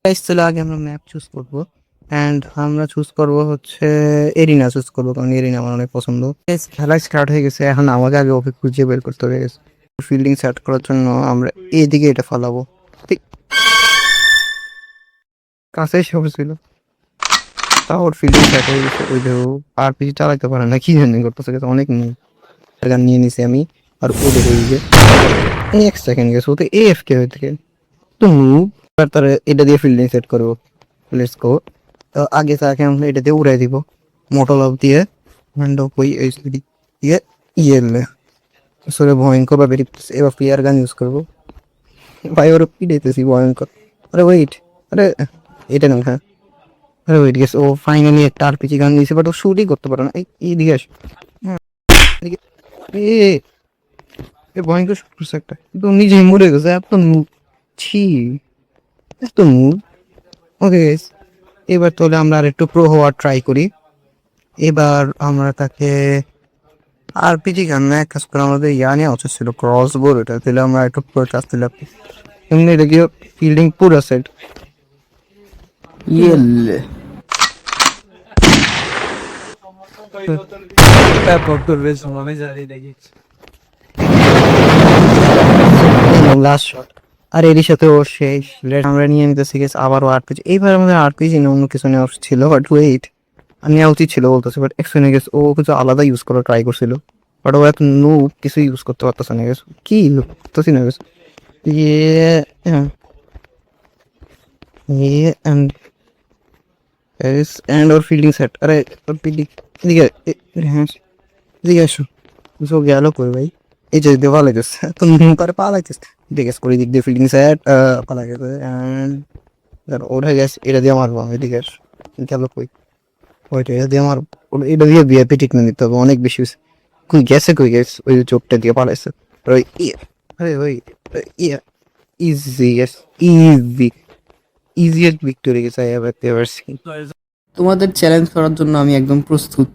Guys চলে আগে আমরা ম্যাপ চুজ করব এন্ড আমরা চুজ করব হচ্ছে এরিনা চুজ করব, কারণ এরিনা আমার অনেক পছন্দ। গাইস খেলা স্টার্ট হয়ে গেছে, এখন আমাকে আগে ওকে খুঁজে বের করতে হবে। ফিল্ডিং সেট করার জন্য আমরা এইদিকে এটা ফলাবো, ঠিক কাছে এসে ছিল। তাও ওর ফিল্ডিং সেট হয়ে গেছে। ওই দেখো আর পিছু চালাইতে পারে না, কি জানি করতেছে, অনেক গান নিয়ে নিছি আমি। আর ওদের ওই যে এক সেকেন্ড গেছে, ওতে এফ কে হয়ে থেকে তো মুভ। এবার তারা এটা দিয়ে ফিল্ডিং সেট করবো। Let's go. আগে তাকে আমরা এটা দিয়ে উড়াই দিব মোটর লাভ দিয়ে, হ্যান্ড অফ ওই এইচডি দিয়ে ইয়েলে আসলে ভয়ঙ্কর বা বেরিয়ে। এবার প্লেয়ার গান ইউজ করবো। ভাই ওর পিড়াইতেছি ভয়ঙ্কর। আরে ওয়েট, আরে এটা না, হ্যাঁ আরে ওয়েট গেছে। ও ফাইনালি একটা আরপিজি গান দিয়েছে, বাট ও শুটই করতে পারে না। এই দিকে আস। হ্যাঁ, এদিকে। এ এ ভয়ঙ্কর শুট করছে একটা, কিন্তু নিজেই মরে গেছে। এত মুভ, ছি, এত মুভ। ওকে গাইস, এবার তাহলে আমরা আর একটু প্রো হওয়ার ট্রাই করি। এবার আমরা তাকে আরপিজি গান না, এক কাজ করে আমাদের ইয়া নেওয়া উচিত ছিল, ক্রস বোর। এটা তাহলে আমরা একটু প্রো চাষ দিলাম। এমনি দেখি ফিল্ডিং পুরো সেট। ইয়েলে লাস্ট শট। আর এরই সাথে ও শেষ। আমরা নিয়ে নিতেছি গেছে আবারও আরপিজি। এইবার আমাদের আরপিজি না অন্য কিছু নেওয়া ছিল, বাট ওয়েট নেওয়া উচিত ছিল বলতেছে, বাট এক্সপ্লেনে গেছে ও কিছু আলাদা ইউজ করার ট্রাই করছিল। বাট ও এত নুব কিছু ইউজ করতে পারতেছে না। গেছে কি করতেছি না গেছে ইয়ে ইয়ে এন্ড ওর ফিল্ডিং সেট। আরে ওর ফিল্ডিং এদিকে, হ্যাঁ এদিকে আসো। বুঝো গেল কই ভাই? এই যে দিয়ে পালাইতেছে, তো নুন করে পালাইতেছে। দেখে করে দিক দিয়ে ফিল্ডিং সেট পালাই গেছে। অ্যান্ড ওঠে গেছে, এটা দিয়ে মারবো আমি। এদিকে গেল কই? ওইটা এটা দিয়ে আমার, এটা দিয়ে বিএপি ট্রিটমেন্ট দিতে হবে, অনেক বেশি হয়েছে। কই গেছে, কই গেছে? ওই যে চোখটা দিয়ে পালাইছে। ওই আরে ওই ইয়ে ইজি, ইজি, ইজিয়েস্ট ভিক্টোরি গেছে আই হ্যাভ এভার সিন। তোমাদের চ্যালেঞ্জ করার জন্য আমি একদম প্রস্তুত।